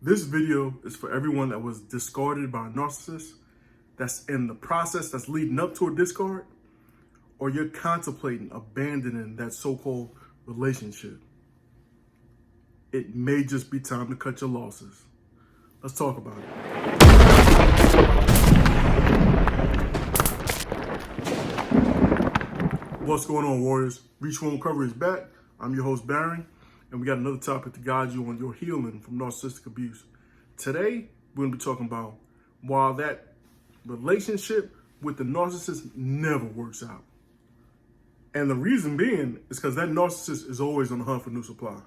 This video is for everyone that was discarded by a narcissist, that's in the process that's leading up to a discard, or you're contemplating abandoning that so-called relationship. It may just be time to cut your losses. Let's talk about it. What's going on, Warriors? Reach One Recovery is back. I'm your host, Baron, and we got another topic to guide you on your healing from narcissistic abuse. Today, we're going to be talking about why that relationship with the narcissist never works out. And the reason being is because that narcissist is always on the hunt for new supply.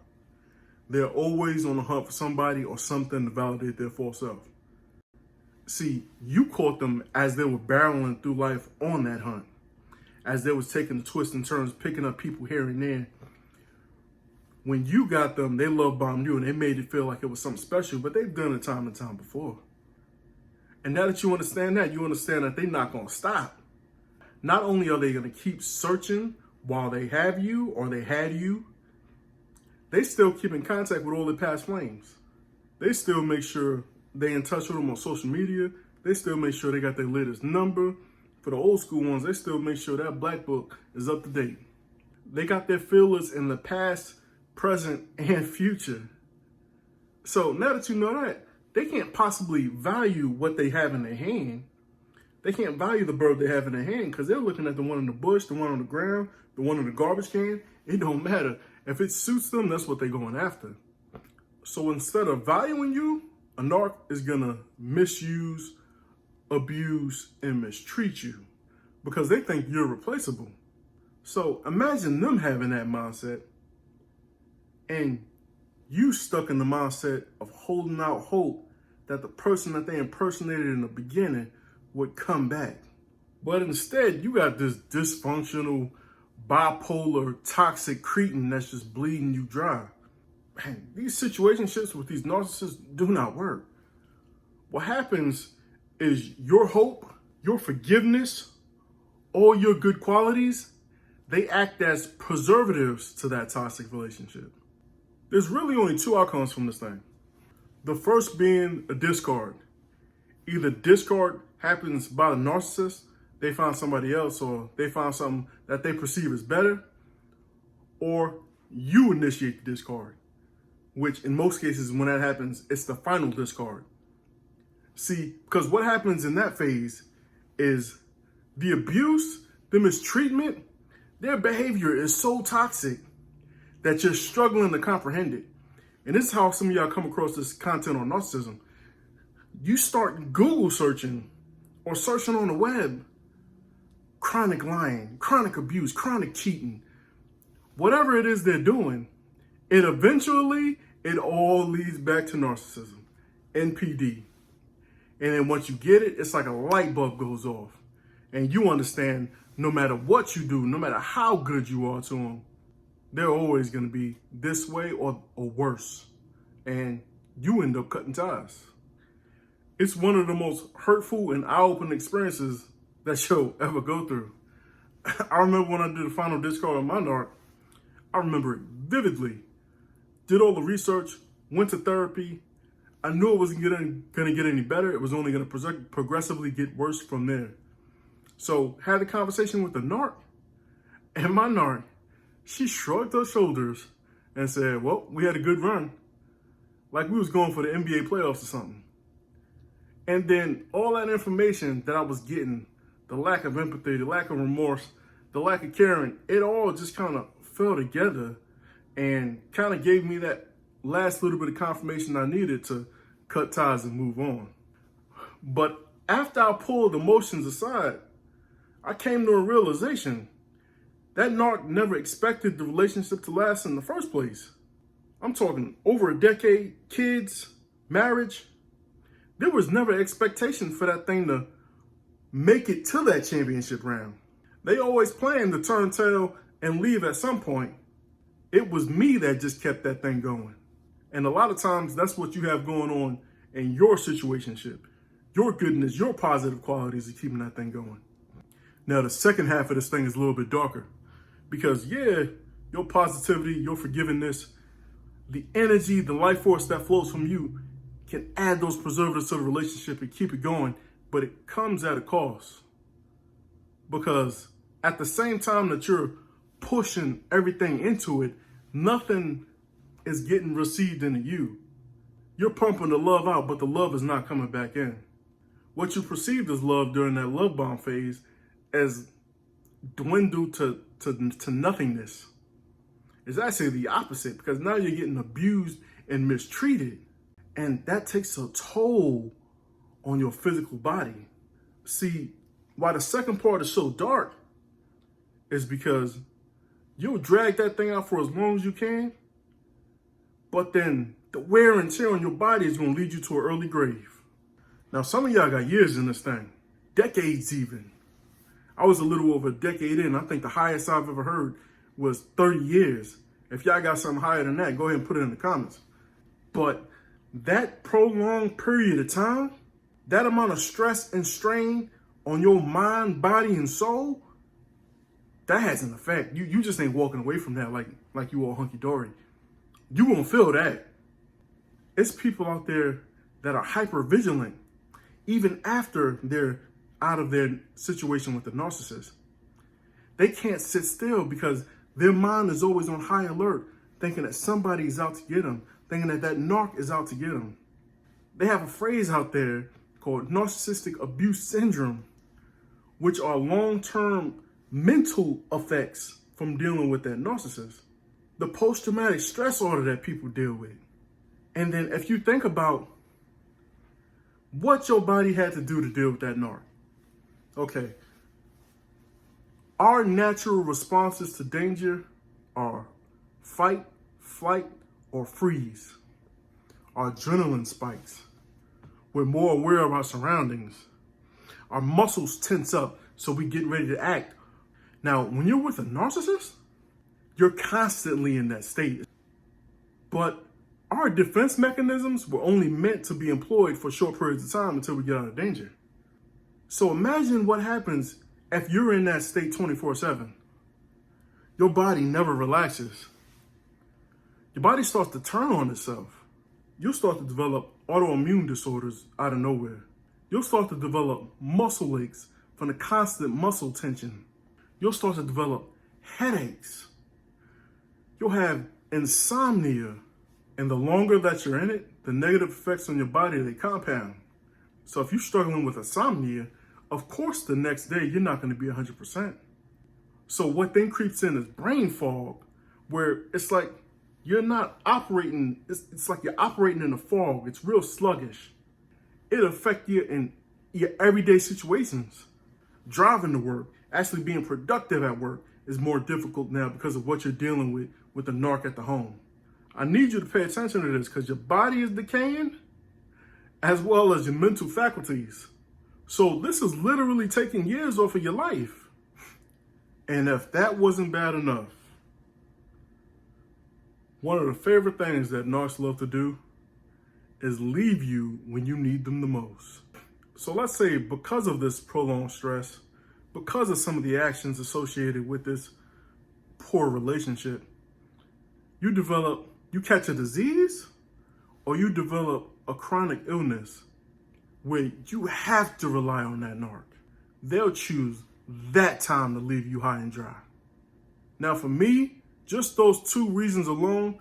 They're always on the hunt for somebody or something to validate their false self. See, you caught them as they were barreling through life on that hunt, as they was taking the twists and turns, picking up people here and there. When you got them, they love bombed you and they made it feel like it was something special, but they've done it time and time before. And now that you understand that, you understand that they're not going to stop. Not only are they going to keep searching while they have you or they had you, they still keep in contact with all their past flames. They still make sure they in touch with them on social media. They still make sure they got their latest number. For the old school ones, they still make sure that black book is up to date. They got their feelers in the past, present, and future. So now that you know that, they can't possibly value what they have in their hand. They can't value the bird they have in their hand because they're looking at the one in the bush, the one on the ground, the one in the garbage can. It don't matter. If it suits them, that's what they're going after. So instead of valuing you, a narc is going to misuse, abuse, and mistreat you because they think you're replaceable. So imagine them having that mindset and you stuck in the mindset of holding out hope that the person that they impersonated in the beginning would come back. But instead, you got this dysfunctional, bipolar, toxic cretin that's just bleeding you dry. Man, these situationships with these narcissists do not work. What happens is your hope, your forgiveness, all your good qualities, they act as preservatives to that toxic relationship. There's really only two outcomes from this thing. The first being a discard. Either discard happens by the narcissist, they find somebody else, or they find something that they perceive as better, or you initiate the discard, which in most cases, when that happens, it's the final discard. See, because what happens in that phase is the abuse, the mistreatment, their behavior is so toxic that you're struggling to comprehend it. And this is how some of y'all come across this content on narcissism. You start Google searching or searching on the web, chronic lying, chronic abuse, chronic cheating, whatever it is they're doing, it all leads back to narcissism, NPD. And then once you get it, it's like a light bulb goes off. And you understand no matter what you do, no matter how good you are to them, they're always going to be this way or worse. And you end up cutting ties. It's one of the most hurtful and eye-opening experiences that you'll ever go through. I remember when I did the final discard on my narc, I remember it vividly. Did all the research, went to therapy. I knew it wasn't going to get any better. It was only going to progressively get worse from there. So had a conversation with the narc, and my narc, she shrugged her shoulders and said, well, we had a good run. Like we was going for the NBA playoffs or something. And then all that information that I was getting, the lack of empathy, the lack of remorse, the lack of caring, it all just kind of fell together and kind of gave me that last little bit of confirmation I needed to cut ties and move on. But after I pulled emotions aside, I came to a realization that narc never expected the relationship to last in the first place. I'm talking over a decade, kids, marriage. There was never expectation for that thing to make it to that championship round. They always planned to turn tail and leave at some point. It was me that just kept that thing going. And a lot of times that's what you have going on in your situationship. Your goodness, your positive qualities are keeping that thing going. Now, the second half of this thing is a little bit darker because, yeah, your positivity, your forgiveness, the energy, the life force that flows from you can add those preservatives to the relationship and keep it going, but it comes at a cost. Because at the same time that you're pushing everything into it, nothing is getting received into you. You're pumping the love out, but the love is not coming back in. What you perceived as love during that love bomb phase has dwindled to nothingness. It's actually the opposite, because now you're getting abused and mistreated. And that takes a toll on your physical body. See, why the second part is so dark is because you'll drag that thing out for as long as you can, but then the wear and tear on your body is going to lead you to an early grave. Now, some of y'all got years in this thing, decades even. I was a little over a decade in. I think the highest I've ever heard was 30 years. If y'all got something higher than that, go ahead and put it in the comments. But that prolonged period of time, that amount of stress and strain on your mind, body, and soul, that has an effect. You just ain't walking away from that like you all hunky-dory. You won't feel that. It's people out there that are hyper vigilant, even after they're out of their situation with the narcissist. They can't sit still because their mind is always on high alert, thinking that somebody's out to get them, thinking that that narc is out to get them. They have a phrase out there called narcissistic abuse syndrome, which are long-term mental effects from dealing with that narcissist. The post-traumatic stress order that people deal with. And then if you think about what your body had to do to deal with that narc. Okay. Our natural responses to danger are fight, flight, or freeze. Our adrenaline spikes. We're more aware of our surroundings. Our muscles tense up so we get ready to act. Now, when you're with a narcissist, you're constantly in that state. But our defense mechanisms were only meant to be employed for short periods of time until we get out of danger. So imagine what happens if you're in that state 24/7. Your body never relaxes. Your body starts to turn on itself. You'll start to develop autoimmune disorders out of nowhere. You'll start to develop muscle aches from the constant muscle tension. You'll start to develop headaches. You'll have insomnia. And the longer that you're in it, the negative effects on your body, they compound. So if you're struggling with insomnia, of course the next day you're not going to be 100%. So what then creeps in is brain fog, where it's like you're not operating, it's like you're operating in a fog. It's real sluggish. It'll affect you in your everyday situations. Driving to work, actually being productive at work is more difficult now because of what you're dealing with the narc at the home. I need you to pay attention to this because your body is decaying as well as your mental faculties. So this is literally taking years off of your life. And if that wasn't bad enough, one of the favorite things that narcs love to do is leave you when you need them the most. So let's say because of this prolonged stress, because of some of the actions associated with this poor relationship, you catch a disease or you develop a chronic illness where you have to rely on that narc. They'll choose that time to leave you high and dry. Now for me, just those two reasons alone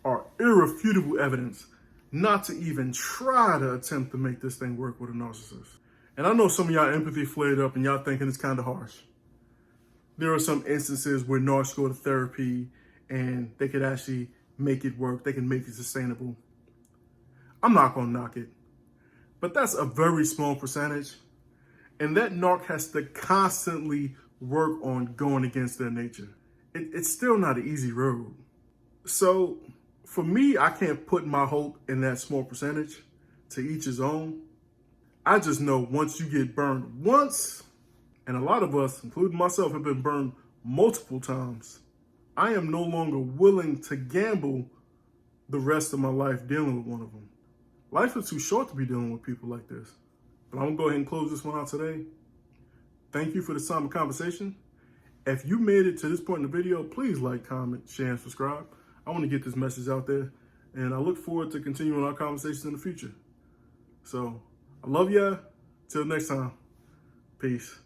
are irrefutable evidence not to even try to attempt to make this thing work with a narcissist. And I know some of y'all empathy flared up and y'all thinking it's kind of harsh. There are some instances where narcs go to therapy and they could actually make it work. They can make it sustainable. I'm not going to knock it, but that's a very small percentage. And that narc has to constantly work on going against their nature. It's still not an easy road. So for me, I can't put my hope in that small percentage. To each his own. I just know once you get burned once, and a lot of us, including myself, have been burned multiple times, I am no longer willing to gamble the rest of my life dealing with one of them. Life is too short to be dealing with people like this. But I'm going to go ahead and close this one out today. Thank you for this time of conversation. If you made it to this point in the video, please like, comment, share, and subscribe. I want to get this message out there, and I look forward to continuing our conversations in the future. So I love ya. Till next time. Peace.